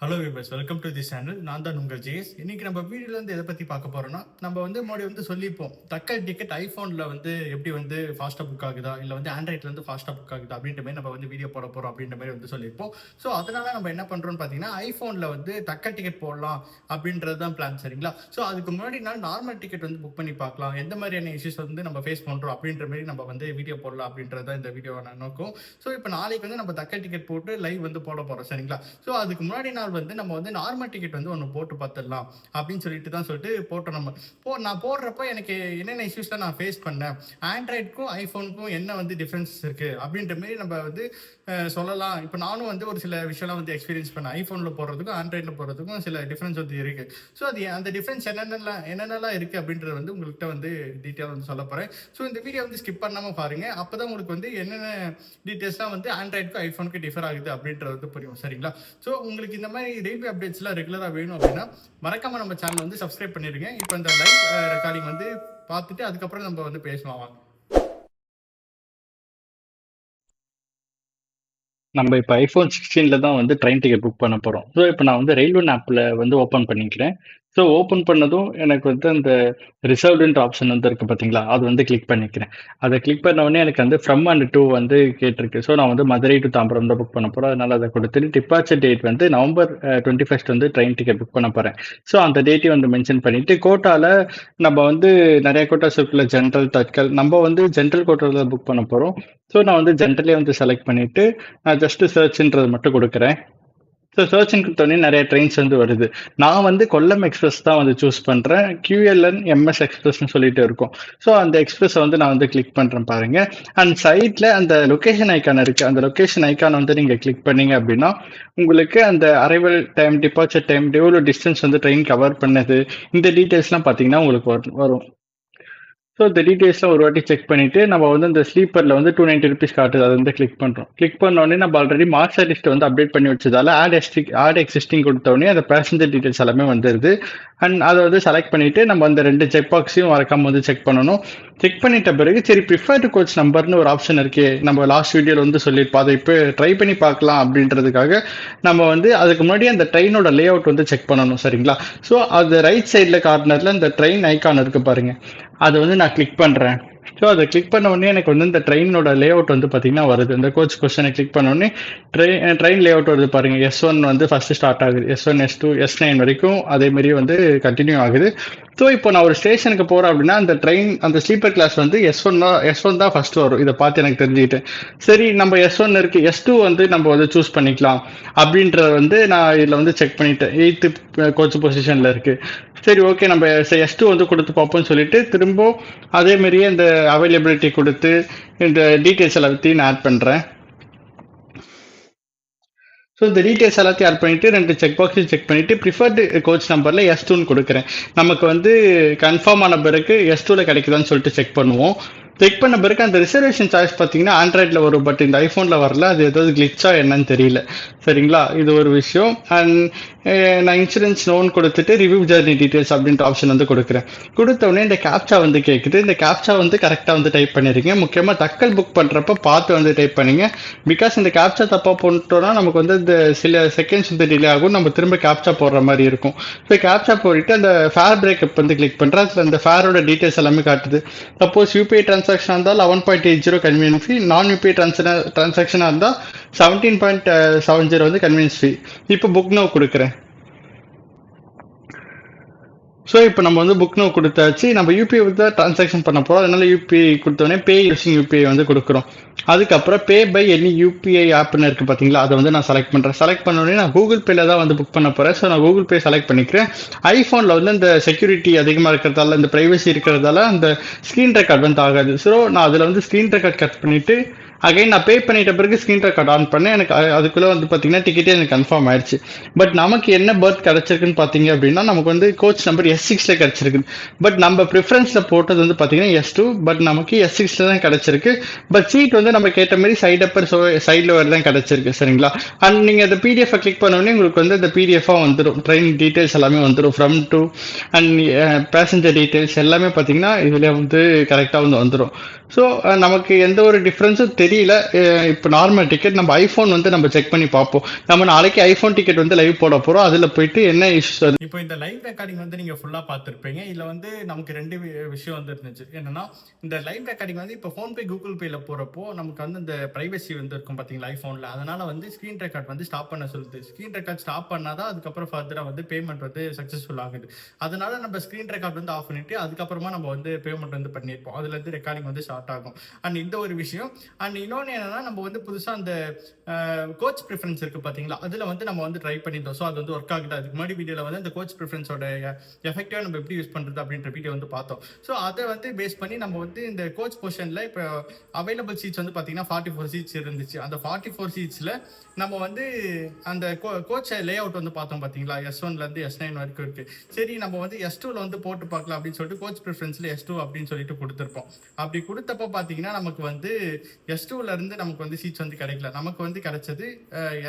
Hello viewers, welcome to the channel. நான் தான் உங்கள் ஜேஎஸ். இன்னைக்கு நம்ம வீடியோல வந்து எதை பற்றி பார்க்க போறோம்னா, நம்ம வந்து முன்னாடி வந்து சொல்லிப்போம் தக்கல் டிக்கெட் ஐஃபோனில் வந்து எப்படி வந்து ஃபாஸ்ட்டாக புக் ஆகுதா, இல்லை வந்து ஆண்ட்ராய்டில் வந்து ஃபாஸ்ட்டாக புக் ஆகுதா அப்படின்ற மாதிரி நம்ம வந்து வீடியோ போட போகிறோம் அப்படின்ற மாதிரி வந்து சொல்லியிருப்போம். ஸோ அதனால நம்ம என்ன பண்ணுறோம்னு பார்த்தீங்கன்னா, ஐஃபோனில் வந்து தக்கல் டிக்கெட் போடலாம் அப்படின்றது தான் பிளான், சரிங்களா? ஸோ அதுக்கு முன்னாடி நாள் நார்மல் டிக்கெட் வந்து புக் பண்ணி பார்க்கலாம், எந்த மாதிரியான இஷ்யூஸ் வந்து நம்ம ஃபேஸ் பண்ணுறோம் அப்படின்ற மாதிரி நம்ம வந்து வீடியோ போடலாம் அப்படின்றது தான் இந்த வீடியோ நான் நோக்கம். ஸோ இப்போ நாளைக்கு வந்து நம்ம தக்கல் டிக்கெட் போட்டு லைவ் வந்து போட போகிறோம், சரிங்களா? ஸோ அதுக்கு முன்னாடி நாள் வந்து நம்ம வந்து நார்மல் டிக்கெட் வந்து ஒன்று போட்டு பார்த்துடலாம் அப்படின்னு சொல்லிட்டு போட்டோம். நான் போடுறப்ப எனக்கு என்னென்ன இஷ்யூஸ்லாம் நான் ஃபேஸ் பண்ணேன், ஆண்ட்ராய்டுக்கும் ஐஃபோனுக்கும் என்ன வந்து டிஃப்ரென்ஸ் இருக்கு அப்படின்ற மாதிரி நம்ம வந்து சொல்லலாம். இப்போ நானும் வந்து ஒரு சில விஷயம்லாம் வந்து எக்ஸ்பீரியன்ஸ் பண்ணேன். ஐஃபோனில் போடுறதுக்கும் ஆண்ட்ராய்டில் போடுறதுக்கும் சில டிஃப்ரென்ஸ் வந்து இருக்கு. ஸோ அது அந்த டிஃப்ரென்ஸ் என்னென்னலாம் இருக்கு அப்படின்றத வந்து உங்கள்கிட்ட வந்து டீட்டெயில் வந்து சொல்ல போகிறேன். ஸோ இந்த வீடியோ வந்து ஸ்கிப் பண்ணாமல் பாருங்க, அப்போதான் உங்களுக்கு வந்து என்னென்ன டீட்டெயில்ஸ்லாம் வந்து ஆண்ட்ராய்டுக்கும் ஐஃபோனுக்கு டிஃபர் ஆகுது அப்படின்றது வந்து புரியும், சரிங்களா? ஸோ உங்களுக்கு இந்த மாதிரி ரிவ்யூ அப்டேட்ஸ்லாம் ரெகுலராக வேணும் அப்படின்னா மறக்காம நம்ம சேனல் வந்து சப்ஸ்கிரைப் பண்ணிடுங்க. இப்போ இந்த லைவ் ரெக்கார்டிங் வந்து பார்த்துட்டு அதுக்கப்புறம் நம்ம வந்து பேசலாம். நம்ம இப்போ ஐஃபோன் 16 தான் வந்து ட்ரெயின் டிக்கெட் புக் பண்ண போகிறோம். ஸோ இப்போ நான் வந்து ரயில்வே ஆப்பில் வந்து ஓப்பன் பண்ணிக்கிறேன். ஸோ ஓப்பன் பண்ணதும் எனக்கு வந்து அந்த ரிசர்வ்டுன்ற ஆப்ஷன் வந்து இருக்குது பார்த்தீங்களா, அது வந்து கிளிக் பண்ணிக்கிறேன். அதை கிளிக் பண்ண உடனே எனக்கு வந்து ஃப்ரம் அண்ட் டூ வந்து கேட்டிருக்கு. ஸோ நான் வந்து மதுரை டு தாம்பரம் தான் புக் பண்ண போகிறோம். அதனால் அதை கொடுத்துட்டு டிபார்ச்சர் டேட் வந்து நவம்பர் 21 வந்து ட்ரெயின் டிக்கெட் புக் பண்ண போகிறேன். ஸோ அந்த டேட்டையும் வந்து மென்ஷன் பண்ணிவிட்டு கோட்டாவில் நம்ம வந்து நிறைய கோட்டாஸ் இருக்குல்ல, ஜென்ரல், தட்கல். நம்ம வந்து ஜென்ரல் கோட்டாவில் புக் பண்ண போகிறோம். ஸோ நான் வந்து ஜென்ரலே வந்து செலக்ட் பண்ணிவிட்டு நான் ஜஸ்ட் சர்ச்ன்றது மட்டும் கொடுக்குறேன். ஸோ சர்ச்னு கொடுத்தோடனே நிறைய ட்ரெயின்ஸ் வந்து வருது. நான் வந்து கொல்லம் எக்ஸ்பிரஸ் தான் வந்து சூஸ் பண்ணுறேன். QLN MS எக்ஸ்பிரஸ்னு சொல்லிட்டு இருக்கும். ஸோ அந்த எக்ஸ்பிரஸை வந்து நான் வந்து கிளிக் பண்ணுறேன் பாருங்க. அண்ட் சைட்டில் அந்த லொக்கேஷன் ஐக்கான் இருக்குது. அந்த லொக்கேஷன் ஐக்கான் வந்து நீங்கள் கிளிக் பண்ணீங்க அப்படின்னா உங்களுக்கு அந்த அரைவல் டைம், டிபார்ச்சர் டைம், எவ்வளோ டிஸ்டன்ஸ் வந்து ட்ரெயின் கவர் பண்ணது, இந்த டீட்டெயில்ஸ்லாம் பார்த்தீங்கன்னா உங்களுக்கு வரும். ஸோ இந்த டீட்டெயில்ஸ்லாம் ஒரு வாட்டி செக் பண்ணிவிட்டு நம்ம வந்து இந்த ஸ்லீப்பரில் வந்து 290 ருபீஸ் காட்டுது, அதை வந்து கிளிக் பண்ணுறோம். கிளிக் பண்ணோடனே நம்ம ஆல்ரெடி மாஸ்டர் லிஸ்ட் வந்து அப்டேட் பண்ணி வச்சதால ஆட் எக்ஸிஸ்டிங் கொடுத்தோடனே அந்த பேசஞ்சர் டீட்டெயில்ஸ் எல்லாமே வந்துடுது. அண்ட் அதை வந்து செலக்ட் பண்ணிவிட்டு நம்ம அந்த 2 செக் பாக்ஸையும் மறக்காம வந்து செக் பண்ணணும். செக் பண்ணிட்ட பிறகு சரி ப்ரிஃபர்டு கோச் நம்பர்னு ஒரு ஆப்ஷன் இருக்கே, நம்ம லாஸ்ட் வீடியோவில் வந்து சொல்லியிருப்போம், அதை இப்போ ட்ரை பண்ணி பார்க்கலாம் அப்படின்றதுக்காக நம்ம வந்து அதுக்கு முன்னாடி அந்த ட்ரெயினோட லே அவுட் வந்து செக் பண்ணணும், சரிங்களா? ஸோ அது ரைட் சைடில் கார்னரில் இந்த ட்ரெயின் ஐக்கான் இருக்குது பாருங்க, அதை வந்து நான் கிளிக் பண்ணுறேன். ஸோ அதை கிளிக் பண்ண உடனே எனக்கு வந்து இந்த ட்ரெயினோட லே அவுட் வந்து பார்த்தீங்கன்னா வருது. இந்த கோச் கொஸ்டனை கிளிக் பண்ண உடனே ட்ரெயின் லே அவுட் வருது பாருங்க. S1 வந்து ஃபர்ஸ்ட் ஸ்டார்ட் ஆகுது, S1 S2 S9 வரைக்கும் அதே மாதிரி வந்து கண்டினியூ ஆகுது. ஸோ இப்போ நான் ஒரு ஸ்டேஷனுக்கு போகிறேன் அப்படின்னா அந்த ட்ரெயின் அந்த ஸ்லீப்பர் கிளாஸ் வந்து S1 தான் ஃபர்ஸ்ட் வரும். இதை பார்த்து எனக்கு தெரிஞ்சுக்கிட்டேன். சரி, நம்ம S1 இருக்கு, S2 வந்து நம்ம வந்து சூஸ் பண்ணிக்கலாம் அப்படின்றத வந்து நான் இதில் வந்து செக் பண்ணிட்டேன். 8th கோச் பொசிஷனில் இருக்கு. சரி, ஓகே, நம்ம S2 வந்து கொடுத்து பார்ப்போம்னு சொல்லிட்டு திரும்ப அதே மாதிரியே இந்த அவைலபிலிட்டி கொடுத்து இந்த டீட்டெயில்ஸ் எல்லாத்தையும் நான் ஆட் பண்ணுறேன். ஸோ இந்த டீட்டெயில்ஸ் எல்லாத்தையும் ஆட் பண்ணிட்டு 2 செக் பாக்ஸையும் செக் பண்ணிட்டு ப்ரிஃபர்டு கோச் நம்பரில் S2ன்னு கொடுக்குறேன். நமக்கு வந்து கன்ஃபார்ம் ஆன பிறகு S2ல கிடைக்குதான்னு சொல்லிட்டு செக் பண்ணுவோம். செக் பண்ண பிறகு அந்த ரிசர்வேஷன் சாய்ஸ் பார்த்தீங்கன்னா ஆண்ட்ராய்டில் வரும், பட் இந்த ஐஃபோனில் வரல. அது ஏதாவது கிளிச்சா என்னன்னு தெரியல, சரிங்களா? இது ஒரு விஷயம். அண்ட் நான் இன்சூரன்ஸ் லோன் கொடுத்துட்டு ரிவ்யூ ஜர்னி டீட்டெயில்ஸ் அப்படின்ற ஆப்ஷன் வந்து கொடுக்குறேன். கொடுத்த உடனே இந்த கேப்சா வந்து கேட்குது. இந்த கேப்சா வந்து கரெக்டாக வந்து டைப் பண்ணிருக்கீங்க. முக்கியமாக தக்கல் புக் பண்ணுறப்ப பார்த்து வந்து டைப் பண்ணிங்க. பிகாஸ் இந்த கேப்சா தப்பாக போட்டோம்னா நமக்கு வந்து இந்த சில செகண்ட்ஸ் வந்து டிலே ஆகும், நம்ம திரும்ப கேப்சா போடுற மாதிரி இருக்கும். ஸோ கேப்சா போட்டு அந்த ஃபேர் பிரேக்கப் வந்து கிளிக் பண்ணுறேன். அதில் அந்த ஃபேரோட டீட்டெயில்ஸ் எல்லாமே காட்டுது. சப்போஸ் யூபிஐ டிரான்சாக்ஷன் இருந்தால் 11.80 கன்வீனியன்ஸ் ஃபீ, நான் யூபிஐ டிரான்சாக்ஷனாக இருந்தால் 17.70 வந்து கன்வீனியன்ஸ் ஃபீ. இப்போ புக் நோ கொடுக்குறேன். ஸோ இப்போ நம்ம வந்து புக் நோ கொடுத்தாச்சு. நம்ம யூபிஐ தான் டிரான்சாக்ஷன் பண்ண போகிறோம், அதனால யூபிஐ கொடுத்தோடனே பே யூசிங் யூபிஐ வந்து கொடுக்குறோம். அதுக்கப்புறம் பே பை எனி யூபிஐ ஆப்னு இருக்குது பார்த்தீங்களா, அதை வந்து நான் செலக்ட் பண்ணுறேன். செலக்ட் பண்ணோடனே நான் கூகுள் பேல தான் வந்து புக் பண்ண போகிறேன். ஸோ நான் கூகுள் பே செலக்ட் பண்ணிக்கிறேன். ஐஃபோனில் வந்து இந்த செக்யூரிட்டி அதிகமாக இருக்கிறதால, இந்த ப்ரைவசி இருக்கிறதால அந்த ஸ்க்ரீன் ரெக்கார்ட் வந்து ஆகாது. ஸோ நான் அதில் வந்து ஸ்க்ரீன் ரெக்கார்ட் கட் பண்ணிவிட்டு அகைன் நான் பே பண்ணிட்ட பிறகு ஸ்க்ரீன் ரெக்கார்ட் ஆன் பண்ணேன். எனக்கு அதுக்குள்ளே வந்து பார்த்தீங்கன்னா டிக்கெட்டே எனக்கு கன்ஃபார்ம் ஆயிடுச்சு. பட் நமக்கு என்ன பர்த் கிடச்சிருக்குன்னு பார்த்தீங்க அப்படின்னா நமக்கு வந்து கோச் நம்பர் S6ல கிடச்சிருக்கு. பட் நம்ம ப்ரிஃபரன்ஸில் போட்டது வந்து பார்த்தீங்கன்னா S2, பட் நமக்கு S6ல தான் கிடச்சிருக்கு. பட் சீட் வந்து நம்ம கேட்ட மாதிரி சைட் அப்பர் சைடில் வர தான் கிடச்சிருக்கு, சரிங்களா? அண்ட் நீங்கள் அந்த PDF கிளிக் பண்ணோடனே உங்களுக்கு வந்து அந்த PDF வந்துடும். ட்ரெயின் டீட்டெயில்ஸ் எல்லாமே வந்துடும், from to and passenger details எல்லாமே பார்த்தீங்கன்னா இதில் வந்து கரெக்டாக வந்து வந்துடும். ஸோ நமக்கு எந்த ஒரு டிஃப்ரென்ஸும் தெரியல. இப்போ நார்மல் டிக்கெட் நம்ம ஐஃபோன் வந்து நம்ம செக் பண்ணி பார்ப்போம். நம்ம நாளைக்கு ஐஃபோன் டிக்கெட் வந்து லைவ் போட போகிறோம். அதில் போயிட்டு என்ன இஷ்யூஸ் இப்போ இந்த லைவ் ரெக்கார்டிங் வந்து நீங்க ஃபுல்லா பார்த்துருப்பீங்க. இதுல வந்து நமக்கு 2 விஷயம் வந்து இருந்துச்சு. என்னன்னா, இந்த லைவ் ரெக்கார்டிங் வந்து இப்போ ஃபோன்பே, கூகுள் பேல போறப்போ நமக்கு வந்து இந்த பிரைவசி வந்து இருக்கும் பார்த்தீங்களா ஐஃபோன்ல. அதனால வந்து ஸ்க்ரீன் ரெக்கார்ட் வந்து ஸ்டாப் பண்ண சொல்லுது. ஸ்க்ரீன் ரெக்கார்ட் ஸ்டாப் பண்ணா தான் அதுக்கப்புறம் ஃபர்தரா வந்து பேமெண்ட் வந்து சக்ஸஸ்ஃபுல் ஆகுது. அதனால நம்ம ஸ்க்ரீன் ரெக்கார்ட் வந்து ஆஃப் பண்ணிட்டு அதுக்கப்புறமா நம்ம வந்து பேமெண்ட் வந்து பண்ணியிருப்போம். அதுலேருந்து ரெக்கார்டிங் வந்து ஸ்டார்ட் ஆகும். அண்ட் இந்த ஒரு விஷயம். அண்ட் இன்னொன்னு என்னன்னா, நம்ம வந்து புதுசா அந்த கோச் ப்ரிஃபரன்ஸ் இருக்கு பார்த்தீங்களா? அதுல வந்து நம்ம வந்து ட்ரை பண்ணியிருந்தோம். ஸோ அது வந்து ஒர்க் ஆகுது. அதுக்கு முன்னாடி வீடியோல வந்து அந்த கோச் ப்ரிஃபரன்ஸோட எஃபெக்டிவா நம்ம எப்படி யூஸ் பண்றது அப்படின்ற வீடியோ வந்து பார்த்தோம். ஸோ அதை வந்து பேஸ் பண்ணி நம்ம வந்து இந்த கோச் பொசிஷன்ல இப்போ அவைலபிள் சீட்ஸ் வந்து பார்த்தீங்கன்னா 44 சீட்ஸ் இருந்துச்சு. அந்த 44 சீட்ஸ்ல நம்ம வந்து அந்த கோச் லே அவுட் வந்து பார்த்தோம் பார்த்தீங்களா? S1ல இருந்து S9 வரைக்கும் இருக்கு. சரி நம்ம வந்து S2ல வந்து போட்டு பார்க்கலாம் அப்படின்னு சொல்லிட்டு கோச் ப்ரிஃபரன்ஸ்ல S2 அப்படின்னு சொல்லிட்டு கொடுத்துருப்போம். அப்படி கொடுத்தப்ப பார்த்தீங்கன்னா நமக்கு வந்து S2ல இருந்து நமக்கு வந்து சீட்ஸ் வந்து கிடைக்கல. நமக்கு வந்து கிடைச்சது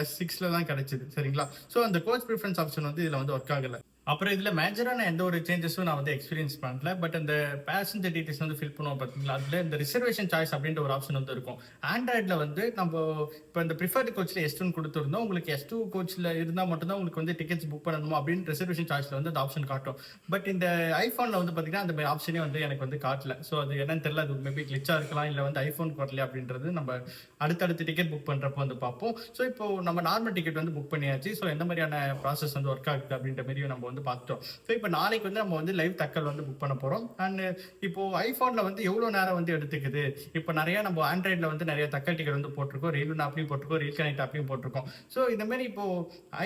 S6ல தான் கிடைச்சது. சரிங்களா? ஸோ அந்த கோச் ப்ரிஃபரன்ஸ் ஆப்ஷன் வந்து இதுல வந்து ஒர்க் ஆகல. அப்புறம் இதுல மேஜரான எந்த ஒரு சேஞ்சஸும் நான் வந்து எக்ஸ்பீரியன்ஸ் பண்ணல. பட் அந்த பேசஞ்சர் டீடைல்ஸ் வந்து ஃபில் பண்ணுவோம் பார்த்தீங்களா? அதுல இந்த ரிசர்வேஷன் சாய்ஸ் அப்படின்ற ஒரு ஆப்ஷன் வந்து இருக்கும். ஆண்ட்ராய்டில் வந்து நம்ம இப்போ இந்த ப்ரிஃபர்டு கோச்சில் S2 கொடுத்துருந்தோம். உங்களுக்கு S2 கோச்சில் இருந்தால் மட்டும்தான் உங்களுக்கு வந்து டிக்கெட்ஸ் புக் பண்ணணுமா அப்படின்னு ரிசர்வேஷன் சாய்ஸில் வந்து அந்த ஆப்ஷன் காட்டும். பட் இந்த ஐஃபோனில் வந்து பார்த்தீங்கன்னா அந்த ஆப்ஷனே வந்து எனக்கு வந்து காட்டல. ஸோ அது என்னன்னு தெரியல. அது மேபி கிளிச்சாக இருக்கலாம், இல்லை வந்து ஐஃபோனுக்கு வரல அப்படின்றது நம்ம அடுத்தடுத்து டிக்கெட் புக் பண்ணுறப்போ வந்து பார்ப்போம். ஸோ இப்போ நம்ம நார்மல் டிக்கெட் வந்து புக் பண்ணியாச்சு. ஸோ எந்த மாதிரியான ப்ராசஸ் வந்து ஒர்க் ஆகுது அப்படின்ற மாதிரியும் நம்ம வந்து பார்த்துட்டோம். ஸோ இப்போ நாளைக்கு வந்து நம்ம வந்து லைவ் தக்கல் வந்து புக் பண்ண போகிறோம். அண்ட் இப்போ ஐஃபோனில் வந்து எவ்வளோ நேரம் வந்து எடுத்துக்குது. இப்போ நிறைய நம்ம ஆண்ட்ராய்டில் வந்து நிறைய தக்கல் டிக்கெட் வந்து போட்டிருக்கோம். ரயில்வே ஆப்லையும் போட்டிருக்கோம், ரயில் கனெக்ட் ஆப்லையும் போட்டிருக்கோம். ஸோ இந்த மாதிரி இப்போ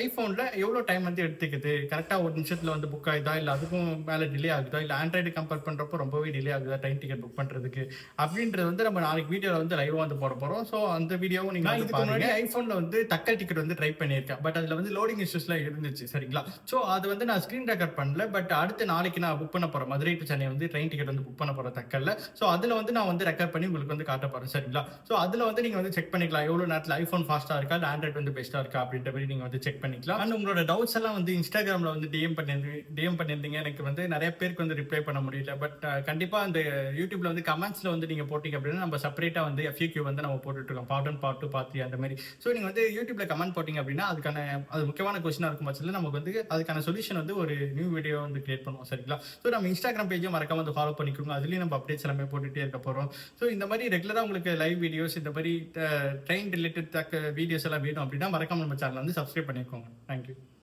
ஐஃபோனில் எவ்வளோ டைம் வந்து எடுத்துக்குது, கரெக்டாக ஒரு நிமிஷத்தில் வந்து புக் ஆகுதா, இல்லை அதுக்கும் மேலே டிலே ஆகுதா, இல்லை ஆண்ட்ராய்டு கம்பேர் பண்ணுறப்போ ரொம்பவே டிலே ஆகுதா ட்ரெயின் டிக்கெட் புக் பண்ணுறதுக்கு அப்படின்றது வந்து நம்ம நாளைக்கு வீடியோவில் வந்து லைவாக வந்து போட போகிறோம். ஸோ அந்த வீடியோவும் நீங்கள் இதுக்கு முன்னாடி ஐஃபோனில் வந்து தக்கல் டிக்கெட் வந்து ட்ரை பண்ணியிருக்கேன். பட் அதில் வந்து லோடிங் இஷ்யூஸ்லாம் இருந்துச்சு. சரிங்களா? ஸோ அது வந்து நான் ஸ்க்ரீன் ரெக்கார்ட் பண்ணல. பட் அடுத்து நாளைக்கு நான் புக் பண்ண போறேன். மதுரை டு சென்னை வந்து ட்ரெயின் டிக்கெட் வந்து புக் பண்ண போறேன் தக்கல்ல. ஸோ அதுல வந்து நான் வந்து ரெக்கார்ட் பண்ணி உங்களுக்கு வந்து காட்ட போறேன். சரிங்களா? ஸோ அதுல வந்து நீங்க வந்து செக் பண்ணிக்கலாம் எவ்வளவு நேரத்தில் ஐஃபோன் ஃபாஸ்டா இருக்கா, இல்லை ஆண்ட்ராய்ட் வந்து பெஸ்டா இருக்கா அப்படின்ற மாதிரி நீங்க வந்து செக் பண்ணிக்கலாம். அண்ட் உங்களோட டவுட்ஸ் எல்லாம் வந்து இன்ஸ்டாகிராம்ல வந்து டிஎம் பண்ணியிருந்தீங்க. எனக்கு வந்து நிறைய பேருக்கு வந்து ரிப்ளை பண்ண முடியல. பட் கண்டிப்பா அந்த யூடியூப்ல வந்து கமெண்ட்ஸ்ல வந்து நீங்க போட்டீங்க அப்படின்னா நம்ம செப்பரேட்டா வந்து FAQ வந்து நம்ம போட்டுட்டு இருக்கோம். பார்ட் 1 பார்ட் 2 பார்ட் 3 அந்த மாதிரி. ஸோ நீங்க வந்து யூடியூப்ல கமெண்ட் போட்டீங்க அப்படின்னா அதுக்கான அது முக்கியமான கொஸ்டினா இருக்கும் பட்சத்தில் நமக்கு வந்து அதுக்கான சொல்யூஷன் வந்து ஒரு நியூ வீடியோ வந்து கிரியேட் பண்ணுவோம். சரிங்களா? ஸோ நம்ம இன்ஸ்டாகிராம் பேஜும் மறக்காம வந்து ஃபாலோ பண்ணிக்கோங்க. அதுலேயும் நம்ம அப்டேட்ஸ் எல்லாமே போட்டுகிட்டே இருக்க போகிறோம். ஸோ இந்த மாதிரி ரெகுலராக உங்களுக்கு லைவ் வீடியோஸ், இந்த மாதிரி ட்ரெயின் ரிலேட்டட் வீடியோஸ் எல்லாம் வேணும் அப்படின்னா மறக்காம நம்ம சேனல் வந்து சப்ஸ்கிரைப் பண்ணிக்கோங்க. தேங்க்யூ.